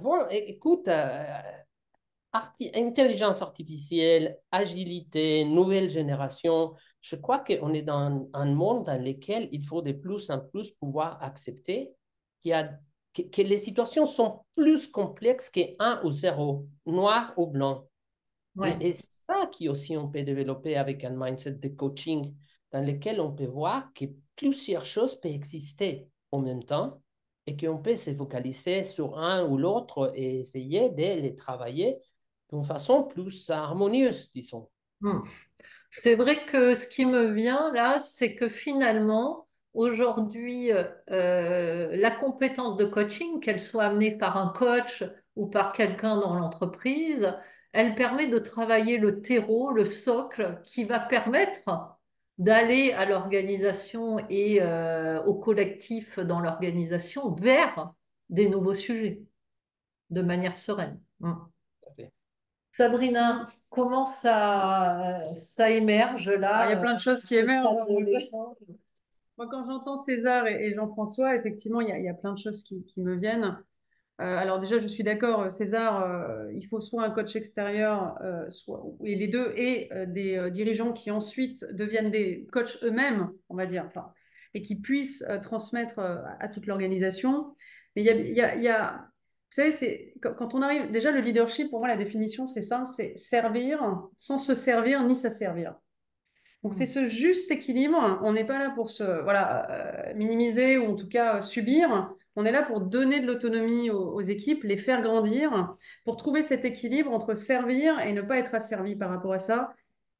S4: Bon, écoute, intelligence artificielle, agilité, nouvelle génération, je crois qu'on est dans un monde dans lequel il faut de plus en plus pouvoir accepter que les situations sont plus complexes que 1 ou 0, noir ou blanc.
S1: Ouais.
S4: Et c'est ça qui aussi on peut développer avec un mindset de coaching dans lequel on peut voir que plusieurs choses peuvent exister en même temps et qu'on peut se focaliser sur un ou l'autre et essayer de les travailler d'une façon plus harmonieuse, disons.
S1: Hmm. C'est vrai que ce qui me vient là, c'est que finalement, aujourd'hui, la compétence de coaching, qu'elle soit amenée par un coach ou par quelqu'un dans l'entreprise, elle permet de travailler le terreau, le socle, qui va permettre d'aller à l'organisation et au collectif dans l'organisation vers des nouveaux sujets de manière sereine. Hmm. Sabrina, comment ça émerge
S2: Alors, il y a
S1: là,
S2: plein de choses qui
S1: ce
S2: émergent.
S1: stade de l'échange?
S2: Moi, quand j'entends César et Jean-François, effectivement, il y a plein de choses qui me viennent. Alors déjà, je suis d'accord, César, il faut soit un coach extérieur, soit et les deux, et des dirigeants qui ensuite deviennent des coachs eux-mêmes, on va dire, enfin, et qui puissent transmettre à toute l'organisation. Mais vous savez, quand on arrive, déjà le leadership, pour moi, la définition, c'est simple, c'est servir sans se servir ni s'asservir. Donc c'est ce juste équilibre. On n'est pas là pour se minimiser ou en tout cas subir. On est là pour donner de l'autonomie aux équipes, les faire grandir, pour trouver cet équilibre entre servir et ne pas être asservi par rapport à ça,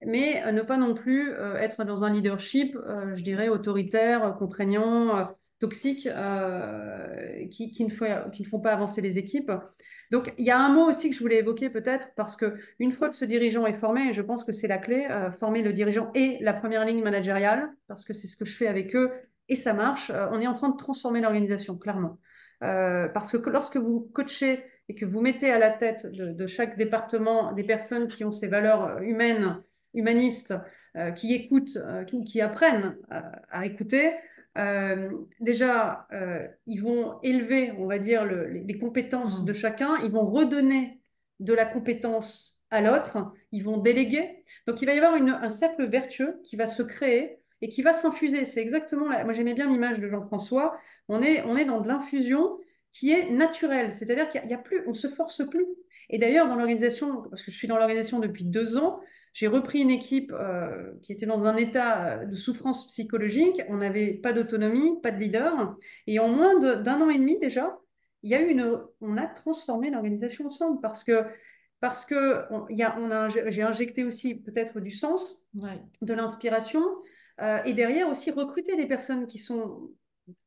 S2: mais ne pas non plus être dans un leadership, je dirais, autoritaire, contraignant, toxique, qui ne font pas avancer les équipes. Donc, il y a un mot aussi que je voulais évoquer peut-être, parce que une fois que ce dirigeant est formé, et je pense que c'est la clé, former le dirigeant et la première ligne managériale, parce que c'est ce que je fais avec eux, et ça marche, on est en train de transformer l'organisation, clairement. Parce que lorsque vous coachez et que vous mettez à la tête de chaque département des personnes qui ont ces valeurs humaines, humanistes, qui écoutent, qui apprennent à écouter, déjà, ils vont élever, on va dire, les compétences de chacun, ils vont redonner de la compétence à l'autre, ils vont déléguer. Donc, il va y avoir un cercle vertueux qui va se créer et qui va s'infuser. C'est exactement, moi j'aimais bien l'image de Jean-François, on est dans de l'infusion qui est naturelle, c'est-à-dire qu'il y a plus, on se force plus. Et d'ailleurs, dans l'organisation, parce que je suis dans l'organisation depuis 2 ans, j'ai repris une équipe qui était dans un état de souffrance psychologique. On n'avait pas d'autonomie, pas de leader. Et en moins d'un an et demi déjà, on a transformé l'organisation ensemble j'ai injecté aussi peut-être du sens,
S1: Ouais.
S2: de l'inspiration, et derrière aussi recruter des personnes qui sont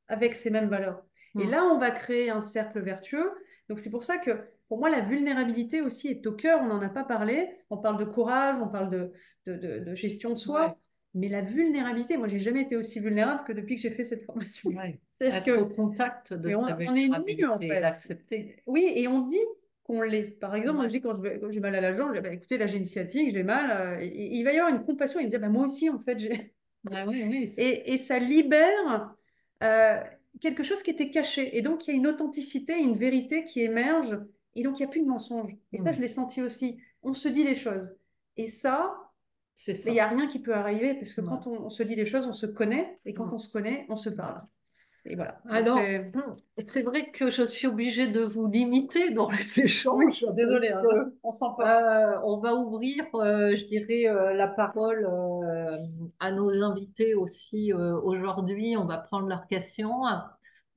S2: avec ces mêmes valeurs. Et là, on va créer un cercle vertueux. Donc, c'est pour ça que, pour moi, la vulnérabilité aussi est au cœur. On n'en a pas parlé. On parle de courage, on parle de gestion de soi.
S1: Ouais.
S2: Mais la vulnérabilité, moi, j'ai jamais été aussi vulnérable que depuis que j'ai fait cette formation.
S1: Ouais.
S2: C'est-à-dire
S1: Être au
S2: que
S1: contact de ta
S2: on est nu, en
S1: vulnérabilité et
S2: fait.
S1: l'accepter.
S2: Oui, et on dit qu'on l'est. Par exemple, moi,
S1: Ouais.
S2: je dis quand j'ai mal à la jambe, je dis, bah, écoutez, là, j'ai une sciatique, j'ai mal. Et il va y avoir une compassion. Il me dit, bah, moi aussi, en fait, j'ai.
S1: Ah oui, oui.
S2: Et ça libère euh, quelque chose qui était caché. Et donc, il y a une authenticité, une vérité qui émerge. Et donc, il n'y a plus de mensonge. Et ça, je l'ai senti aussi. On se dit les choses. Et ça,
S1: C'est
S2: Mais
S1: ça.
S2: il n'y a rien qui peut arriver, parce que
S1: Ouais.
S2: quand on se dit les choses, on se connaît, et quand
S1: Ouais.
S2: on se connaît, on se parle. Et voilà. Donc,
S1: Alors, c'est vrai que je suis obligée de vous limiter dans les
S2: oui,
S1: échanges
S2: désolé,
S1: parce
S2: hein,
S1: que
S2: on s'emporte.
S1: on va ouvrir, je dirais, la parole à nos invités aussi aujourd'hui. On va prendre leurs questions.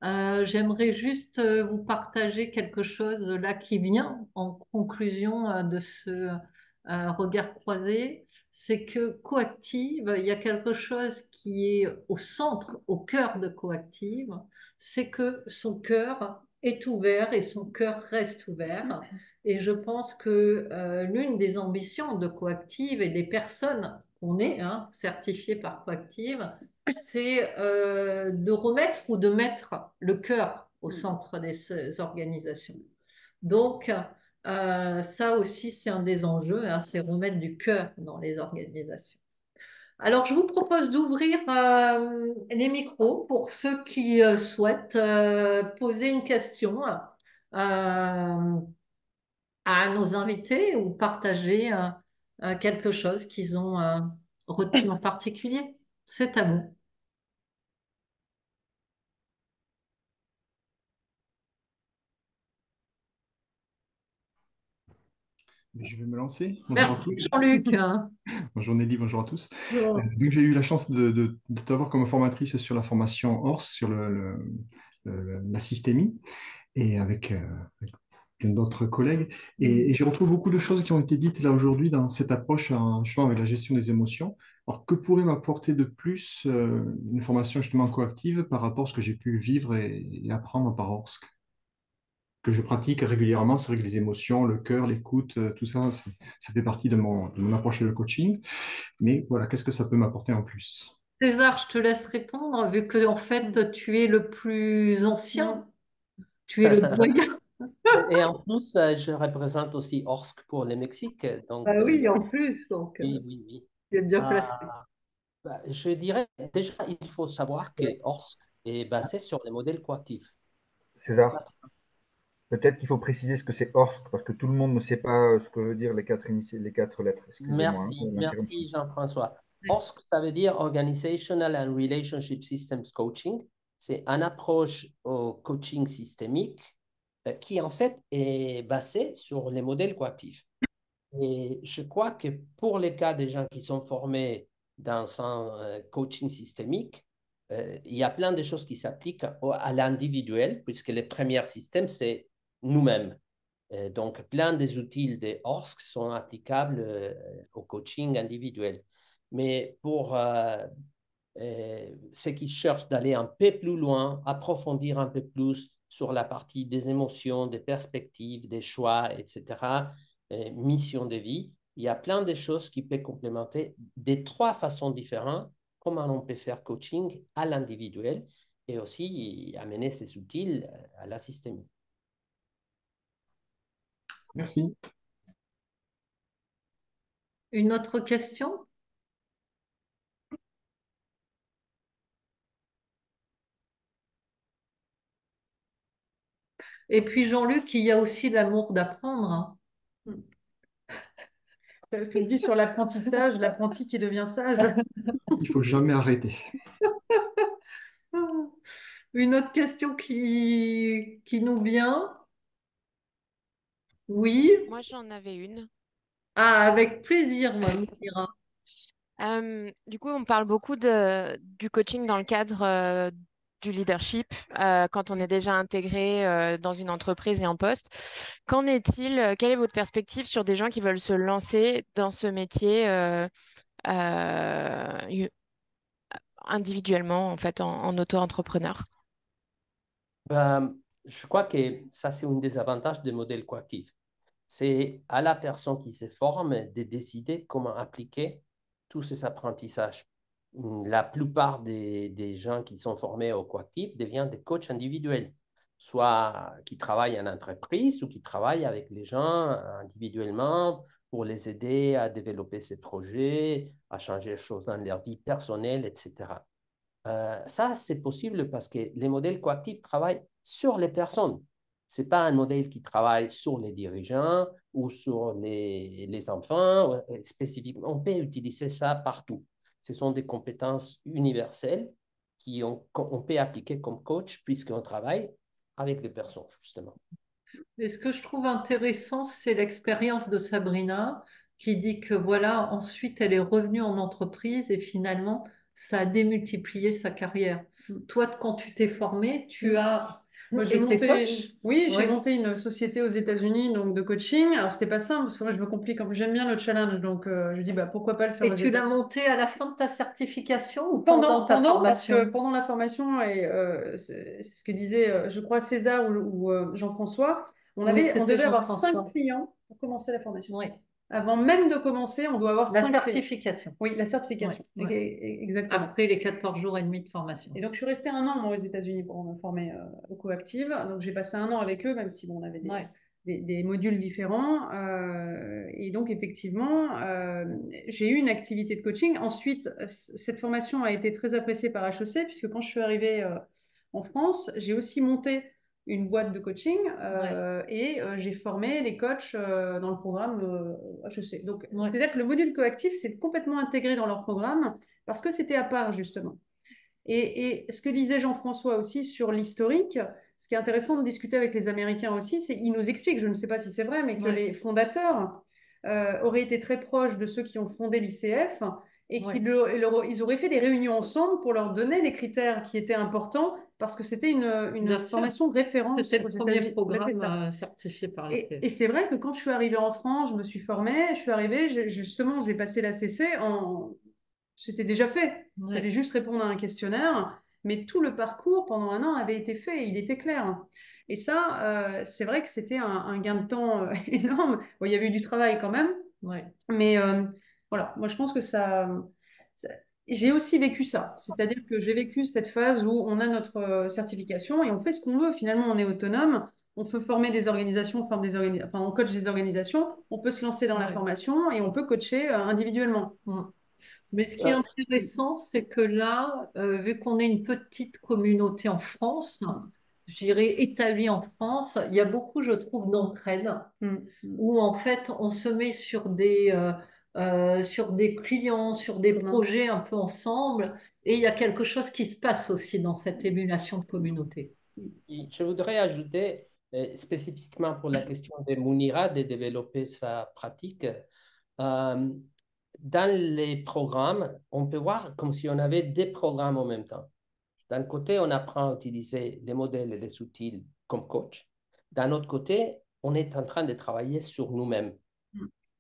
S1: J'aimerais juste vous partager quelque chose là qui vient en conclusion de ce regard croisé. C'est que Coactive, il y a quelque chose qui est au centre, au cœur de Coactive, c'est que son cœur est ouvert et son cœur reste ouvert. Et je pense que l'une des ambitions de Coactive et des personnes qu'on est, hein, certifiées par Coactive, c'est de remettre ou de mettre le cœur au centre des organisations. Donc, ça aussi, c'est un des enjeux, hein, c'est remettre du cœur dans les organisations. Alors, je vous propose d'ouvrir les micros pour ceux qui souhaitent poser une question à nos invités ou partager quelque chose qu'ils ont retenu en particulier. C'est à vous.
S5: Je vais me lancer. Bonjour à
S1: Merci,
S5: tous.
S1: Jean-Luc.
S5: Bonjour Nelly, bonjour à tous.
S1: Bonjour.
S5: Donc j'ai eu la chance de t'avoir comme formatrice sur la formation ORS, sur la systémie, et avec plein d'autres collègues. Et je retrouve beaucoup de choses qui ont été dites là aujourd'hui dans cette approche justement avec la gestion des émotions. Alors que pourrait m'apporter de plus une formation justement coactive par rapport à ce que j'ai pu vivre et apprendre par ORSC? Que je pratique régulièrement, c'est vrai que les émotions, le cœur, l'écoute, tout ça, ça fait partie de mon approche de coaching. Mais voilà, qu'est-ce que ça peut m'apporter en plus?
S1: César, je te laisse répondre, vu que en fait, tu es le plus ancien, tu es le doyen.
S4: Et en plus, je représente aussi ORSC pour le Mexique. Donc,
S1: Ah oui, en plus, donc
S4: oui, oui, oui.
S1: tu es bien
S4: Euh,
S1: placé.
S4: je dirais déjà, il faut savoir que ORSC est basé sur les modèles coactifs.
S3: César, peut-être qu'il faut préciser ce que c'est ORSC, parce que tout le monde ne sait pas ce que veut dire les quatre lettres. Excusez-moi hein,
S4: Merci,
S3: pour l'interruption.
S4: merci Jean-François. ORSC, ça veut dire Organizational and Relationship Systems Coaching. C'est une approche au coaching systémique qui en fait est basée sur les modèles coactifs. Et je crois que pour les cas des gens qui sont formés dans un coaching systémique, il y a plein de choses qui s'appliquent à l'individuel, puisque le premier système, c'est nous-mêmes. Donc, plein des outils de ORSC sont applicables au coaching individuel. Mais pour ceux qui cherchent d'aller un peu plus loin, approfondir un peu plus sur la partie des émotions, des perspectives, des choix, etc., mission de vie, il y a plein de choses qui peuvent complémenter des trois façons différentes, comment on peut faire coaching à l'individuel et aussi amener ces outils à la systémique.
S5: Merci.
S1: Une autre question? Et puis Jean-Luc, il y a aussi l'amour d'apprendre, hein.
S2: Ce que je dis sur l'apprentissage, l'apprenti qui devient sage.
S5: Il faut jamais arrêter.
S1: Une autre question qui nous vient? Oui.
S6: Moi, j'en avais une.
S1: Ah, avec plaisir, moi, Mira.
S6: Du coup, on parle beaucoup du coaching dans le cadre du leadership quand on est déjà intégré dans une entreprise et en poste. Qu'en est-il? Quelle est votre perspective sur des gens qui veulent se lancer dans ce métier euh, individuellement, en fait, en auto-entrepreneur?
S4: Je crois que ça, c'est un des avantages des modèles coactifs. C'est à la personne qui se forme de décider comment appliquer tous ces apprentissages. La plupart des gens qui sont formés au coactif deviennent des coachs individuels, soit qui travaillent en entreprise ou qui travaillent avec les gens individuellement pour les aider à développer ces projets, à changer les choses dans leur vie personnelle, etc. Ça, c'est possible parce que les modèles coactifs travaillent sur les personnes. Ce n'est pas un modèle qui travaille sur les dirigeants ou sur les enfants spécifiquement. On peut utiliser ça partout. Ce sont des compétences universelles qu'on peut appliquer comme coach puisqu'on travaille avec les personnes, justement.
S1: Et ce que je trouve intéressant, c'est l'expérience de Sabrina qui dit que voilà, ensuite elle est revenue en entreprise et finalement, ça a démultiplié sa carrière. Toi, quand tu t'es formée, tu as
S2: Moi, j'ai
S1: été
S2: monté,
S1: coach.
S2: oui, j'ai
S1: Oui.
S2: monté une société aux États-Unis donc de coaching. Alors, c'était pas simple parce que moi, je me complique. J'aime bien le challenge, donc je dis bah pourquoi pas le faire aux
S1: Et tu l'as
S2: États-Unis.
S1: montée à la fin de ta certification ou
S2: Pendant,
S1: pendant ta
S2: parce que
S1: formation?
S2: pendant la formation, et c'est ce que disait, je crois, César ou Jean-François,
S1: Oui,
S2: on
S1: c'était
S2: devait avoir 5
S1: Jean-François.
S2: clients pour commencer la formation.
S1: Oui.
S2: Avant même de commencer, on doit avoir
S1: La
S2: 5 clients.
S1: certification.
S2: Oui, la certification.
S1: Oui, oui.
S2: Exactement.
S1: Après les 14 jours et demi de formation.
S2: Et donc, je suis restée 1 an, moi, aux États-Unis pour me former au Coactive. Donc, j'ai passé 1 an avec eux, même si bon, on avait des modules différents. Et donc, effectivement, j'ai eu une activité de coaching. Ensuite, cette formation a été très appréciée par HEC, puisque quand je suis arrivée en France, j'ai aussi monté une boîte de coaching et j'ai formé les coachs dans le programme HEC. Donc, c'est-à-dire que le module coactif, c'est complètement intégré dans leur programme parce que c'était à part, justement. Et ce que disait Jean-François aussi sur l'historique, ce qui est intéressant de discuter avec les Américains aussi, c'est qu'ils nous expliquent, je ne sais pas si c'est vrai, mais que les fondateurs auraient été très proches de ceux qui ont fondé l'ICF et qu'ils auraient fait des réunions ensemble pour leur donner les critères qui étaient importants parce que c'était une formation de référence.
S1: C'était le premier programme certifié par l'ICF.
S2: Et c'est vrai que quand je suis arrivée en France, je me suis formée, je suis arrivée, justement, j'ai passé l'ACC C'était déjà fait. Il fallait juste répondre à un questionnaire, mais tout le parcours pendant 1 an avait été fait, il était clair. Et ça, c'est vrai que c'était un gain de temps énorme. Bon, il y avait eu du travail quand même, mais voilà, moi je pense que j'ai aussi vécu ça. C'est-à-dire que j'ai vécu cette phase où on a notre certification et on fait ce qu'on veut. Finalement, on est autonome. On peut former des organisations, on coach des organisations, on peut se lancer dans la formation et on peut coacher individuellement.
S1: Mais ce qui est intéressant, c'est que là, vu qu'on est une petite communauté en France, je dirais établie en France, il y a beaucoup, je trouve, d'entraide, où en fait, on se met sur des clients, sur des projets un peu ensemble, et il y a quelque chose qui se passe aussi dans cette émulation de communauté.
S4: Je voudrais ajouter, spécifiquement pour la question de Mounira, de développer sa pratique. Dans les programmes, on peut voir comme si on avait des programmes en même temps. D'un côté, on apprend à utiliser les modèles et les outils comme coach. D'un autre côté, on est en train de travailler sur nous-mêmes.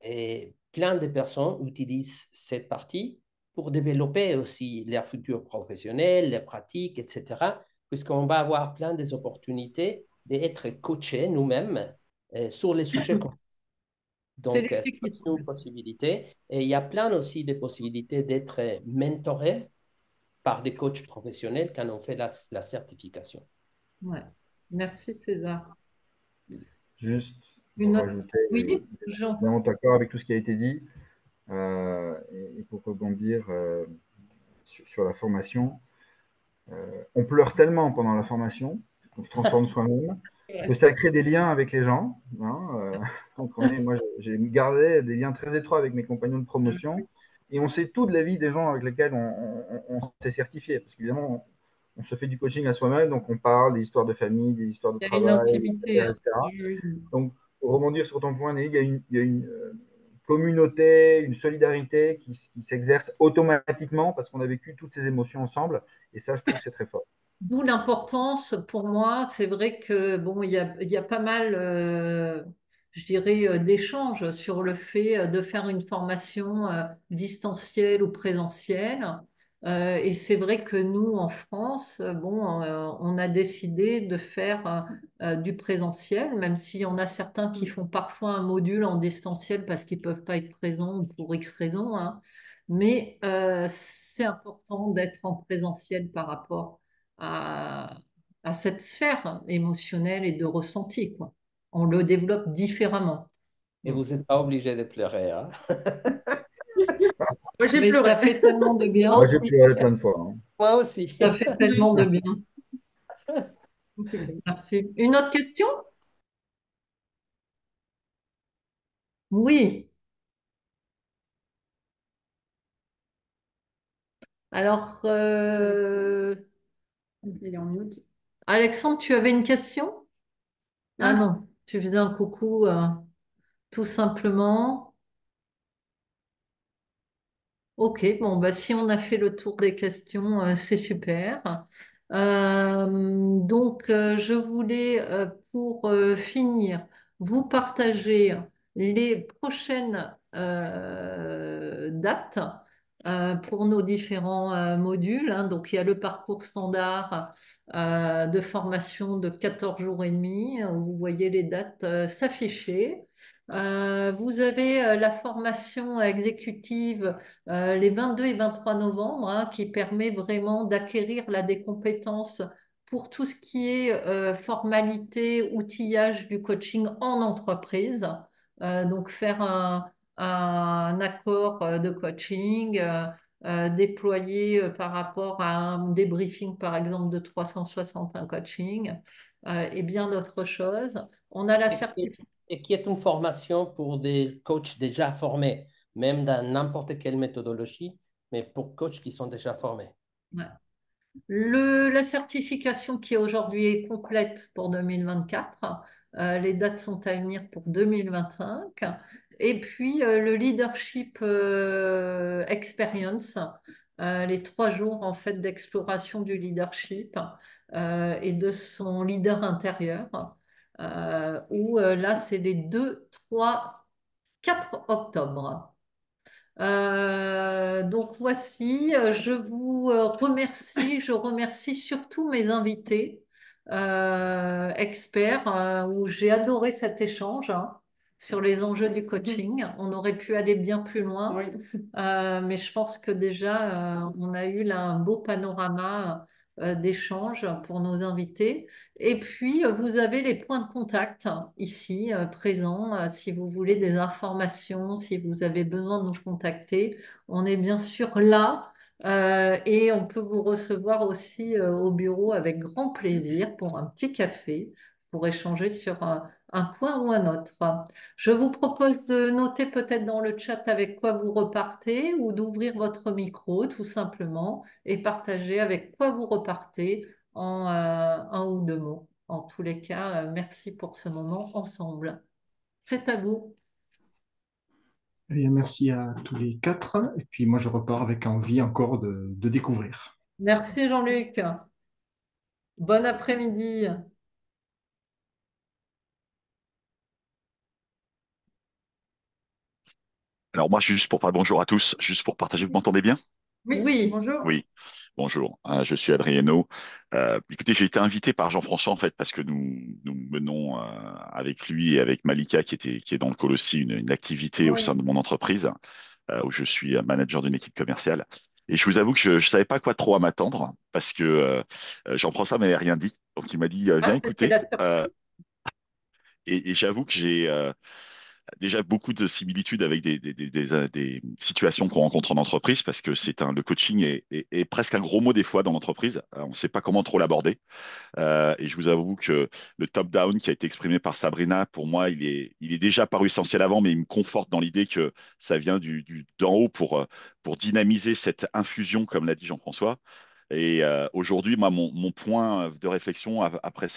S4: Et plein de personnes utilisent cette partie pour développer aussi leur futur professionnel, les pratiques, etc. Puisqu'on va avoir plein des opportunités d'être coachés nous-mêmes sur les sujets qu'on Donc, c'est une possibilité. Et il y a plein aussi de possibilités d'être mentoré par des coachs professionnels quand on fait la certification.
S1: Ouais. Merci César.
S3: Juste pour rajouter, vraiment d'accord avec tout ce qui a été dit et pour rebondir sur la formation. On pleure tellement pendant la formation, parce qu'on se transforme soi-même, que ça crée des liens avec les gens. Donc moi, j'ai gardé des liens très étroits avec mes compagnons de promotion et on sait tout de la vie des gens avec lesquels on s'est certifié. Parce qu'évidemment, on se fait du coaching à soi-même, donc on parle des histoires de famille, des histoires de travail, etc. Donc, pour rebondir sur ton point, Nelly, il y a une communauté, une solidarité qui s'exerce automatiquement parce qu'on a vécu toutes ces émotions ensemble. Et ça, je trouve que c'est très fort.
S1: D'où l'importance, pour moi, c'est vrai que bon, il y a pas mal, je dirais, d'échanges sur le fait de faire une formation distancielle ou présentielle. Et c'est vrai que nous, en France, bon, on a décidé de faire du présentiel, même s'il y en a certains qui font parfois un module en distanciel parce qu'ils ne peuvent pas être présents ou pour X raisons, hein. Mais c'est important d'être en présentiel par rapport à, à cette sphère émotionnelle et de ressenti, quoi. On le développe différemment.
S4: Et vous n'êtes pas obligé de pleurer, hein?
S2: Moi, j'ai
S1: Mais
S2: pleuré.
S1: ça fait tellement de bien.
S3: Moi, j'ai pleuré plein de fois.
S4: Moi aussi.
S1: Ça fait tellement de bien. Merci. Une autre question? Oui. Alors,
S2: Il est en mute.
S1: Alexandre, tu avais une question? Ah
S2: Ah,
S1: non, tu faisais un coucou, tout simplement. Ok, bon, bah, si on a fait le tour des questions, c'est super. Je voulais, pour finir, vous partager les prochaines dates pour nos différents modules, hein. Donc, il y a le parcours standard de formation de 14 jours et demi. Vous voyez les dates s'afficher. Vous avez la formation exécutive les 22 et 23 novembre, hein, qui permet vraiment d'acquérir là, des compétences pour tout ce qui est formalité, outillage du coaching en entreprise. Donc faire un accord de coaching, déployé par rapport à un débriefing, par exemple, de 361 coaching, et bien d'autres choses. On a la
S4: Et qui,
S1: certification.
S4: et qui est une formation pour des coachs déjà formés, même dans n'importe quelle méthodologie, mais pour coachs qui sont déjà formés.
S1: La certification qui aujourd'hui est complète pour 2024, les dates sont à venir pour 2025. Et puis le leadership experience, les 3 jours en fait d'exploration du leadership et de son leader intérieur, où là c'est les 2, 3, 4 octobre. Donc voici, je vous remercie, je remercie surtout mes invités experts, où j'ai adoré cet échange, hein, sur les enjeux du coaching. On aurait pu aller bien plus loin,
S2: oui.
S1: mais je pense que déjà, on a eu là un beau panorama d'échange pour nos invités. Et puis, vous avez les points de contact ici présents. Si vous voulez des informations, si vous avez besoin de nous contacter, on est bien sûr là. Et on peut vous recevoir aussi au bureau avec grand plaisir pour un petit café, pour échanger sur un point ou un autre. Je vous propose de noter peut-être dans le chat avec quoi vous repartez ou d'ouvrir votre micro tout simplement et partager avec quoi vous repartez en un ou deux mots. En tous les cas, merci pour ce moment ensemble. C'est à vous.
S5: Eh bien, merci à tous les quatre. Et puis moi, je repars avec envie encore de découvrir.
S1: Merci Jean-Luc. Bon après-midi.
S7: Alors moi, juste pour bonjour à tous, juste pour partager, vous m'entendez bien?
S2: Oui,
S1: Oui,
S2: bonjour.
S7: Oui, bonjour, je suis Adriano. Écoutez, j'ai été invité par Jean-François en fait parce que nous menons avec lui et avec Malika qui est dans le call aussi une activité au
S2: Oui.
S7: sein de mon entreprise où je suis manager d'une équipe commerciale. Et je vous avoue que je ne savais pas quoi trop à m'attendre parce que Jean-François m'avait rien dit. Donc il m'a dit
S1: ah,
S7: viens
S1: c'était
S7: écouter.
S1: la surprise.
S7: Et j'avoue que j'ai déjà beaucoup de similitudes avec des situations qu'on rencontre en entreprise parce que le coaching est presque un gros mot des fois dans l'entreprise. On ne sait pas comment trop l'aborder. Et je vous avoue que le top-down qui a été exprimé par Sabrina, pour moi, il est déjà paru essentiel avant, mais il me conforte dans l'idée que ça vient d'en haut pour dynamiser cette infusion, comme l'a dit Jean-François. Et aujourd'hui, moi, mon point de réflexion après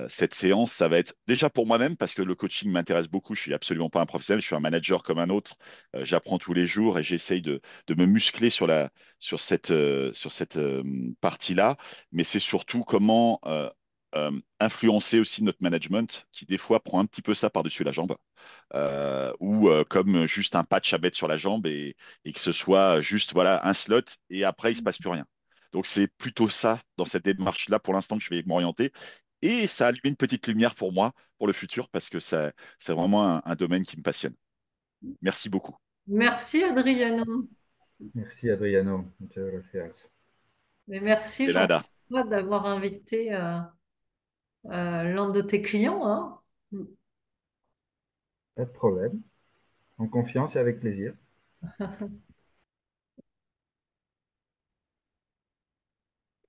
S7: cette séance, ça va être déjà pour moi-même parce que le coaching m'intéresse beaucoup. Je suis absolument pas un professionnel, je suis un manager comme un autre. J'apprends tous les jours et j'essaye de me muscler sur cette partie-là. Mais c'est surtout comment influencer aussi notre management qui des fois prend un petit peu ça par-dessus la jambe. Ou comme juste un patch à mettre sur la jambe et que ce soit juste voilà un slot et après il se passe plus rien. Donc c'est plutôt ça dans cette démarche-là pour l'instant que je vais m'orienter. Et ça a allumé une petite lumière pour moi, pour le futur, parce que c'est vraiment un domaine qui me passionne. Merci beaucoup.
S1: Merci Adriano.
S3: Merci Adriano. Muchas gracias.
S1: Et merci
S7: Et nada.
S1: Jean-François d'avoir invité l'un de tes clients, hein.
S3: Pas de problème. En confiance et avec plaisir.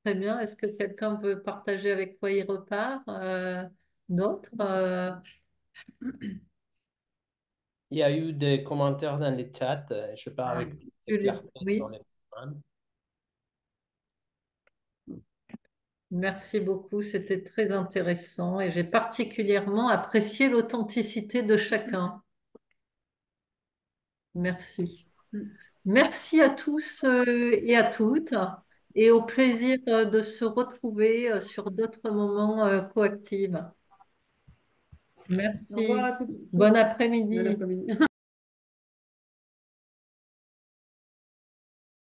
S1: Très bien. Est-ce que quelqu'un veut partager avec quoi il repart? D'autres?
S4: Il y a eu des commentaires dans le chat. Je parle avec plus de clarté sur
S1: Oui,
S4: les programmes.
S1: merci beaucoup, c'était très intéressant et j'ai particulièrement apprécié l'authenticité de chacun. Merci. Merci à tous et à toutes et au plaisir de se retrouver sur d'autres moments coactifs.
S2: Au revoir
S1: Merci.
S2: à toutes.
S1: Bon
S2: Bon
S1: après-midi.
S2: après-midi.